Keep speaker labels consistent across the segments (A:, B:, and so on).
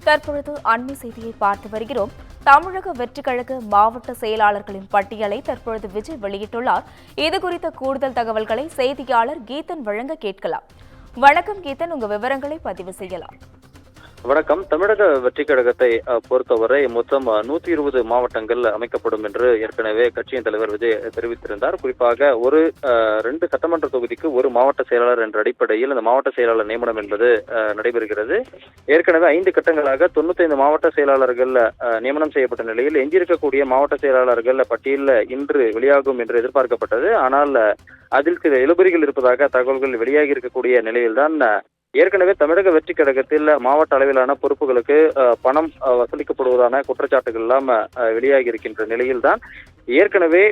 A: தற்பொழுது அண்மை செய்தியை பார்த்து வருகிறோம். தமிழக வெற்றிக் கழக மாவட்ட செயலாளர்களின் பட்டியலை தற்பொழுது விஜய் வெளியிட்டுள்ளார். இதுகுறித்த கூடுதல் தகவல்களை செய்தியாளர் கீதன் வழங்க கேட்கலாம். வணக்கம் கீதன், உங்க விவரங்களை பதிவு செய்யலாம்.
B: வணக்கம். தமிழக வெற்றிக் கழகத்தை பொறுத்தவரை மொத்தம் 120 மாவட்டங்கள் அமைக்கப்படும் என்று ஏற்கனவே கட்சியின் தலைவர் விஜய் தெரிவித்திருந்தார். குறிப்பாக 2 சட்டமன்ற தொகுதிக்கு ஒரு மாவட்ட செயலாளர் என்ற அடிப்படையில் அந்த மாவட்ட செயலாளர் நியமனம் என்பது நடைபெறுகிறது. ஏற்கனவே 5 கட்டங்களாக 95 மாவட்ட செயலாளர்கள் நியமனம் செய்யப்பட்ட நிலையில் எஞ்சியிருக்கக்கூடிய மாவட்ட செயலாளர்கள் பட்டியலில் இன்று வெளியாகும் என்று எதிர்பார்க்கப்பட்டது. ஆனால் அதில் சில இழுபறிகள் இருப்பதாக தகவல்கள் வெளியாகி இருக்கக்கூடிய நிலையில்தான் ஏற்கனவே தமிழக வெற்றிக் கழகத்தில் மாவட்ட அளவிலான பொறுப்புகளுக்கு பணம் வசூலிக்கப்படுவதான குற்றச்சாட்டுகள் எல்லாம் வெளியாகி இருக்கின்ற நிலையில்தான் ஏற்கனவே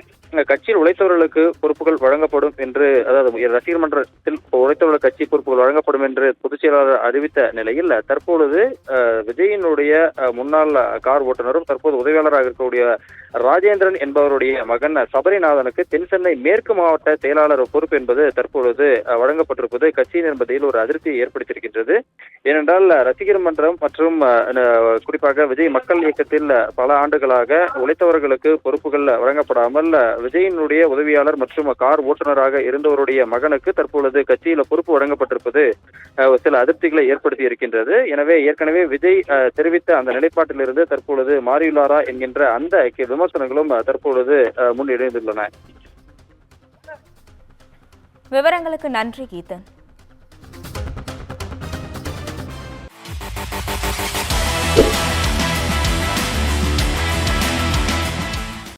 B: கட்சியில் உழைத்தவர்களுக்கு பொறுப்புகள் வழங்கப்படும் என்று, அதாவது ரசிகர் மன்றத்தில் உழைத்தவர்கள் கட்சி பொறுப்புகள் வழங்கப்படும் என்று பொதுச் செயலாளர் அறிவித்த நிலையில் தற்பொழுது விஜயினுடைய முன்னாள் கார் ஓட்டுநரும் தற்போது உதவியாளராக இருக்கக்கூடிய ராஜேந்திரன் என்பவருடைய மகன் சபரிநாதனுக்கு தென் சென்னை மேற்கு மாவட்ட செயலாளர் பொறுப்பு என்பது தற்பொழுது வழங்கப்பட்டிருப்பது கட்சியின் என்பதில் ஒரு அதிருப்தியை ஏற்படுத்தியிருக்கின்றது. ஏனென்றால் ரசிகர் மன்றம் மற்றும் குறிப்பாக விஜய் மக்கள் இயக்கத்தில் பல ஆண்டுகளாக உழைத்தவர்களுக்கு பொறுப்புகள் வழங்கப்படாமல் விஜயினுடைய உதவியாளர் மற்றும் கார் ஓட்டுநராக இருந்தவருடைய மகனுக்கு தற்பொழுது கட்சியில பொறுப்பு வழங்கப்பட்டிருப்பது சில அதிருப்திகளை ஏற்படுத்தி இருக்கின்றது. எனவே ஏற்கனவே விஜய் தெரிவித்த அந்த நிலைப்பாட்டிலிருந்து தற்பொழுது மாறியுள்ளாரா என்கின்ற அந்த விமர்சனங்களும் தற்பொழுது முன்னிலைந்துள்ளன.
A: விவரங்களுக்கு நன்றி கீதன்.